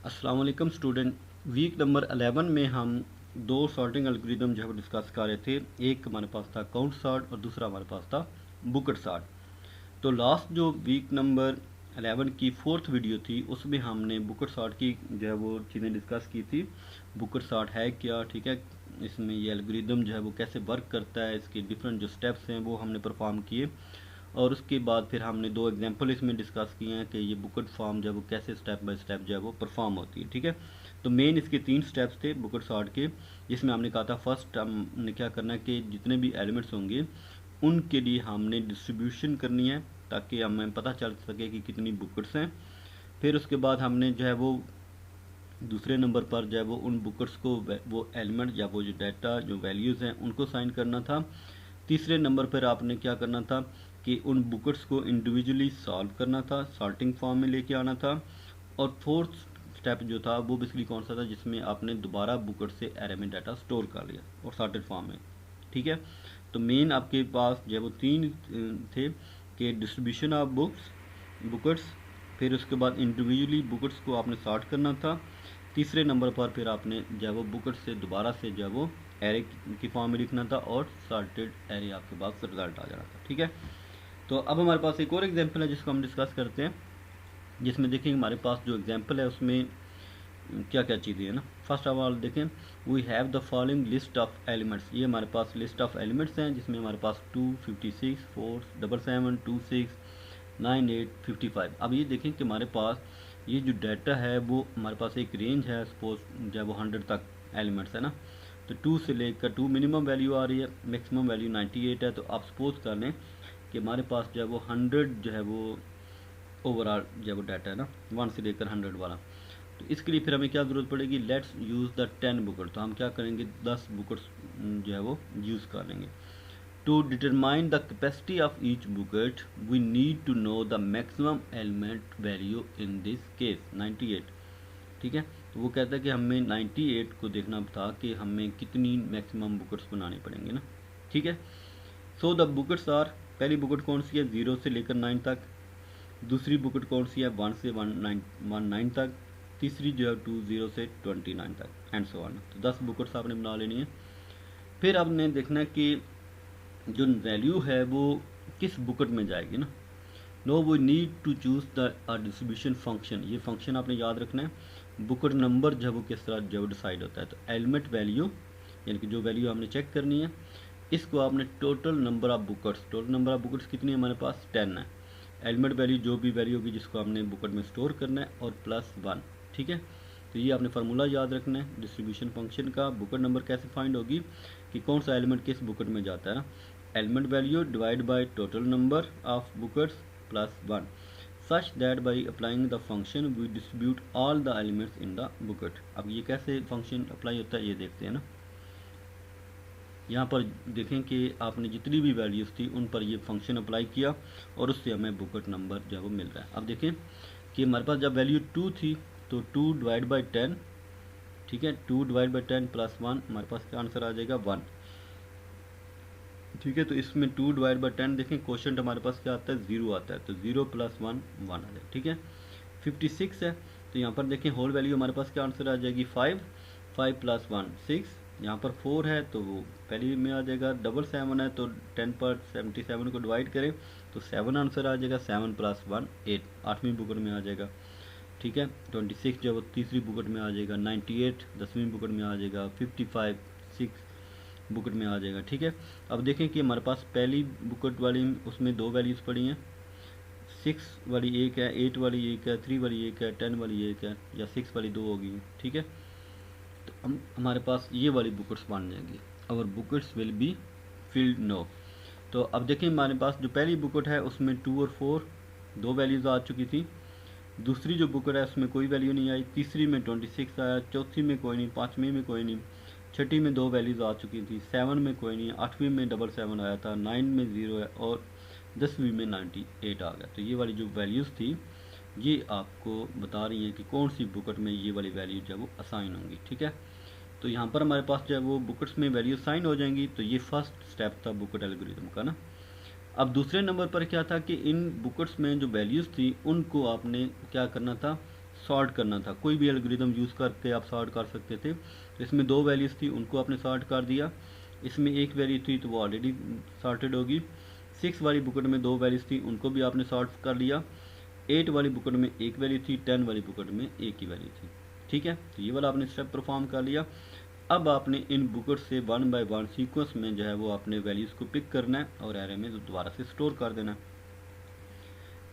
अस्सलाम वालेकुम student. Week number 11 में हम दो सॉर्टिंग एल्गोरिदम जो है डिस्कस कर रहे थे। एक हमारे पास था काउंट सॉर्ट और दूसरा हमारे पास था बुकेट सॉर्ट। तो लास्ट जो वीक नंबर 11 की फोर्थ वीडियो थी उसमें हमने बुकेट सॉर्ट की जो है वो चीज़ें डिस्कस की थी। बुकेट सॉर्ट है क्या, ठीक है, इसमें ये एल्गोरिदम जो है वो कैसे वर्क करता है, इसके डिफरेंट जो स्टेप्स हैं वो हमने परफॉर्म किए। और उसके बाद फिर हमने दो एग्जांपल इसमें डिस्कस किए हैं कि ये बुकेट फॉर्म जो है वो कैसे स्टेप बाय स्टेप जो है वो परफॉर्म होती है, ठीक है। तो मेन इसके 3 स्टेप्स थे बुकेट सॉर्ट के, जिसमें हमने कहा था फर्स्ट हमने क्या करना है कि जितने भी एलिमेंट्स होंगे उनके लिए हमने डिस्ट्रीब्यूशन करनी है ताकि हमें पता चल सके कि कितनी बुकेट्स हैं। फिर उसके बाद हमने जो है वो दूसरे नंबर पर जो है वो उन बुकेट्स को वो एलिमेंट या वो जो डाटा जो वैल्यूज़ हैं उनको साइन करना था। तीसरे नंबर पर आपने क्या करना था कि उन बुकेट्स को इंडिविजुअली सॉल्व करना था, सॉर्टिंग फॉर्म में लेके आना था। और फोर्थ स्टेप जो था वो बेसिकली कौन सा था, जिसमें आपने दोबारा बुकेट से एरे में डाटा स्टोर कर लिया और सॉर्टेड फॉर्म में, ठीक है। तो मेन आपके पास जो है वो 3 थे कि डिस्ट्रीब्यूशन ऑफ बुकेट्स, फिर उसके बाद इंडिविजुअली बुकेट्स को आपने सॉर्ट करना था। तीसरे नंबर पर फिर आपने जो है वो बुकेट से दोबारा से जो है वो एरे की फॉर्म में लिखना था और सॉर्टेड एरे आपके पास रिजल्ट आ जाना था, ठीक है। तो अब हमारे पास एक और एग्जांपल है जिसको हम डिस्कस करते हैं, जिसमें देखेंगे हमारे पास जो एग्जांपल है उसमें क्या क्या चीज़ें हैं ना। फर्स्ट ऑफ ऑल देखें, we have the following list of elements. ये हमारे पास लिस्ट ऑफ एलिमेंट्स हैं जिसमें हमारे पास 2, 56, 4, 7, 2, 6, 9, 8, 55। अब ये देखें कि हमारे पास ये जो डाटा है वो हमारे पास एक रेंज है, सपोज जो है वो 100 तक एलिमेंट्स है ना। तो 2 से लेकर 2 मिनिमम वैल्यू आ रही है, मैक्सिमम वैल्यू 98 है। तो आप सपोज कर लें कि हमारे पास जो है वो 100 जो है वो ओवरऑल जो है वो डाटा है ना, 1 से लेकर 100 वाला। तो इसके लिए फिर हमें क्या ज़रूरत पड़ेगी, लेट्स यूज़ द 10 बुकेट। तो हम क्या करेंगे, 10 बुकेट्स जो है वो यूज़ कर लेंगे। To determine the capacity of each bucket we need to know the maximum element value in this case 98, ठीक है। तो वो कहता है कि हमें 98 को देखना था कि हमें कितनी मैक्सिमम बुकेट्स बनानी पड़ेंगे ना, ठीक है। सो द बुकेट्स आर, पहली बुकेट कौन सी है, 0 से लेकर 9 तक। दूसरी बुकेट कौन सी है, 1 से 19 तक। तीसरी जो है 20 से 29 तक एंड सो ऑन। तो 10 बुकेट्स आपने बना लेनी है। फिर आपने देखना है कि जो वैल्यू है वो किस बुकेट में जाएगी ना। Now we need to choose the distribution function. ये फंक्शन आपने याद रखना है। बुकेट नंबर जब वो किस तरह जब डिसाइड होता है, तो एलिमेंट वैल्यू यानी कि जो वैल्यू हमने चेक करनी है इसको आपने total number of bouquets, total number of bouquets कितनी है हमारे पास 10 है। एलिमेंट वैल्यू जो भी वैल्यू होगी जिसको हमने बुकेट में स्टोर करना है और +1, ठीक है। तो ये आपने फार्मूला याद रखना है डिस्ट्रीब्यूशन फंक्शन का। बुकेट नंबर कैसे फाइंड होगी कि कौन सा एलिमेंट किस बुकेट में जाता है ना, element value divide by total number of bouquets +1 such that by applying the function we distribute all the elements in the bucket। अब ये कैसे फंक्शन अप्लाई होता है ये देखते हैं ना। यहाँ पर देखें कि आपने जितनी भी वैल्यूज़ थी उन पर ये फंक्शन अप्लाई किया और उससे हमें बुकेट नंबर जो है वो मिल रहा है। अब देखें कि हमारे पास जब वैल्यू 2 थी तो 2 डिवाइड बाई 10, ठीक है, 2 डिवाइड बाई 10 +1 हमारे पास क्या आंसर आ जाएगा 1, ठीक है। तो इसमें 2 डिवाइड बाई 10 देखें क्वेश्चन हमारे पास क्या आता है 0 आता है, तो 0 + 1 1 आ जाए, ठीक है। 56 है तो यहाँ पर देखें होल वैल्यू हमारे पास क्या आंसर आ जाएगी 5, 5 + 1 6। यहाँ पर 4 है तो वो पहली में आ जाएगा। 7 है तो 10 पर 77 को डिवाइड करें तो 7 आंसर आ जाएगा। 7 + 1 8, 8वीं बुकेट में आ जाएगा, ठीक है। 26 जो है वो तीसरी बुकेट में आ जाएगा। 98 10वीं बुकेट में आ जाएगा। 55 6 बुकेट में आ जाएगा, ठीक है। अब देखें कि हमारे पास पहली बुकेट वाली उसमें 2 वैल्यूज़ पड़ी हैं, 6 वाली एक है, 8 वाली एक है, 3 वाली एक है, 10 वाली एक है, या 6 वाली 2 होगी, ठीक है। तो हम हमारे पास ये वाली बुकेट्स बन जाएंगी, और buckets will be filled now. तो अब देखें हमारे पास जो पहली बुकेट है उसमें 2 और 4 2 वैल्यूज़ आ चुकी थी। दूसरी जो बुकेट है उसमें कोई वैल्यू नहीं आई। तीसरी में 26 आया, चौथी में कोई नहीं, पाँचवीं में कोई नहीं, छठी में 2 वैल्यूज़ आ चुकी थी, 7 में कोई नहीं, 8वीं में 77 आया था, 9 में 0 है और 10वीं में 98 आ गया। तो ये वाली जो वैल्यूज़ थी ये आपको बता रही हैं कि कौन सी बुकेट में ये वाली वैल्यू जो है वो असाइन होंगी, ठीक है। तो यहाँ पर हमारे पास जो है वो बुकेट्स में वैल्यू असाइन हो जाएंगी। तो ये फर्स्ट स्टेप था बुकेट एल्गोरिथम का ना। अब दूसरे नंबर पर क्या था कि इन बुकेट्स में जो वैल्यूज़ थी उनको आपने क्या करना था, सॉर्ट करना था। कोई भी एल्गोरिदम यूज़ करके आप सॉर्ट कर सकते थे। तो इसमें 2 वैल्यूज़ थी, उनको आपने सॉर्ट कर दिया। इसमें एक वैल्यू थी तो वो ऑलरेडी सॉर्टेड होगी। 6 वाली बुकेट में 2 वैल्यूज़ थी, उनको भी आपने सॉर्ट कर लिया। 8 वाली बुकेट में एक वैल्यू थी, 10 वाली बुकेट में एक ही वैल्यू थी। ठीक है, तो ये वाला आपने स्टेप परफॉर्म कर लिया। अब आपने इन बुकेट से 1 बाय 1 सीक्वेंस में जो है वो आपने वैल्यूज़ को पिक करना है और एरे में दोबारा से स्टोर कर देना है।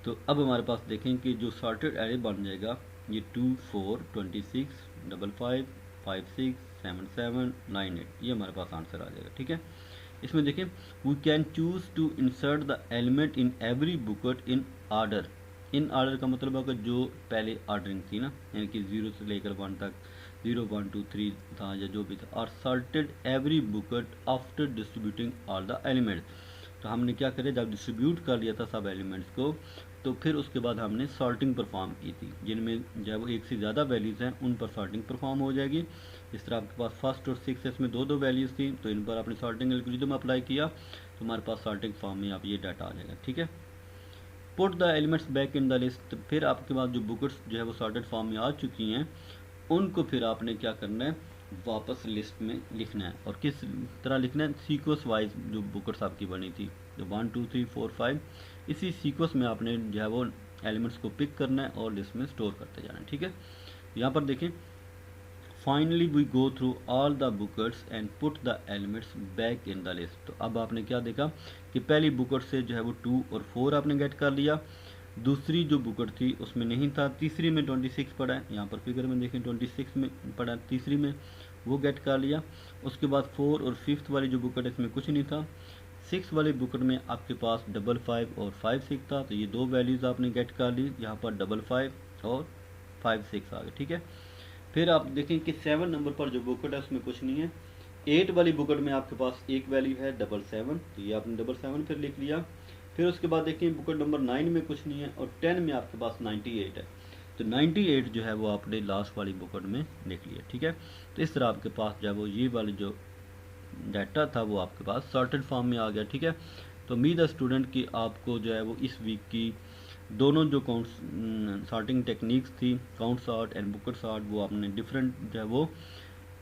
तो अब हमारे पास देखें कि जो सॉर्टेड एरे बन जाएगा, ये 2 4 26 5 5 5 6 7 7 9 8, ये हमारे पास आंसर आ जाएगा। ठीक है, इसमें देखें we can choose to insert the element in every bucket in order. In order का मतलब होगा जो पहले ऑर्डरिंग थी ना, यानी कि 0 से लेकर 1 तक, 0 1 2 3 था या जो भी था, और sorted every bouquet after distributing all the elements. तो हमने क्या करें, जब डिस्ट्रीब्यूट कर लिया था सब एलिमेंट्स को, तो फिर उसके बाद हमने सॉर्टिंग परफॉर्म की थी, जिनमें जो वो एक से ज़्यादा वैल्यूज़ हैं उन पर सॉर्टिंग परफॉर्म हो जाएगी। इस तरह आपके पास फर्स्ट और 6 में 2 2 वैल्यूज़ थी, तो इन पर आपने सॉर्टिंग एल्गोरिथम अप्लाई किया तो हमारे पास सॉर्टिंग फॉर्म में आप ये डाटा आ जाएगा। ठीक है, put the elements back in the list. फिर आपके पास जो बुकेट्स जो है वो सॉर्टेड फॉर्म में आ चुकी हैं, उनको फिर आपने क्या करना है, वापस लिस्ट में लिखना है। और किस तरह लिखना है, सीक्वेंस वाइज जो बुकेट्स आपकी बनी थी, जो 1 2 3 4 5, इसी सीक्वेंस में आपने जो है वो एलिमेंट्स को पिक करना है और लिस्ट में स्टोर करते जाना है। ठीक है, यहाँ पर देखें, finally we go through all the buckets and put the elements back in the list. तो अब आपने क्या देखा कि पहली बुकेट से जो है वो 2 और 4 आपने गेट कर लिया, दूसरी जो बुकेट थी उसमें नहीं था, तीसरी में 26 पड़ा है, यहाँ पर फिगर में देखें 26 में पड़ा है तीसरी में, वो गेट कर लिया। उसके बाद 4 और 5th वाली जो बुकेट है इसमें कुछ नहीं था। 6 वाली बुकेट में आपके पास 5 5 और 5 6 था, तो ये 2 वैल्यूज़ आपने गेट कर ली, यहाँ पर 5 5 और 5 6 आ गए। ठीक है, फिर आप देखें कि 7 नंबर पर जो बुकेट है उसमें कुछ नहीं है। 8 वाली बुकेट में आपके पास एक वैल्यू है 7 7, तो ये आपने 7 7 फिर लिख लिया। फिर उसके बाद देखें बुकेट नंबर 9 में कुछ नहीं है और 10 में आपके पास 98 है, तो 98 जो है वो आपने लास्ट वाली बुकेट में लिख लिया। ठीक है, तो इस तरह आपके पास जो है वो ये वाली जो डाटा था वो आपके पास सॉर्टेड फॉर्म में आ गया। ठीक है, तो उम्मीद है स्टूडेंट कि आपको जो है वो इस वीक की दोनों जो काउंट सॉर्टिंग टेक्निक्स थी, count sort and bouquet sort, वो आपने डिफरेंट जो है वो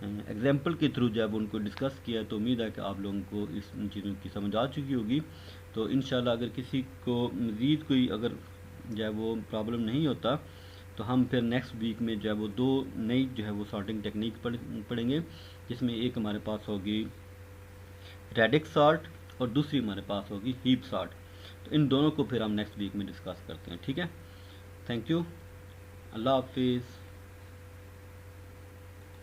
एग्जाम्पल के थ्रू जब उनको डिस्कस किया, तो उम्मीद है कि आप लोगों को इस चीज़ों की समझ आ चुकी होगी। तो इंशाल्लाह अगर किसी को मज़ीद कोई अगर जो है वो प्रॉब्लम नहीं होता, तो हम फिर नेक्स्ट वीक में जो है वो 2 नई जो है वो सॉर्टिंग टेक्निक पढ़ेंगे, जिसमें एक हमारे पास होगी रेडिक्स सॉर्ट और दूसरी हमारे पास होगी हीप सॉर्ट। तो इन दोनों को फिर हम नेक्स्ट वीक में डिस्कस करते हैं। ठीक है, थैंक यू, अल्लाह हाफिज़।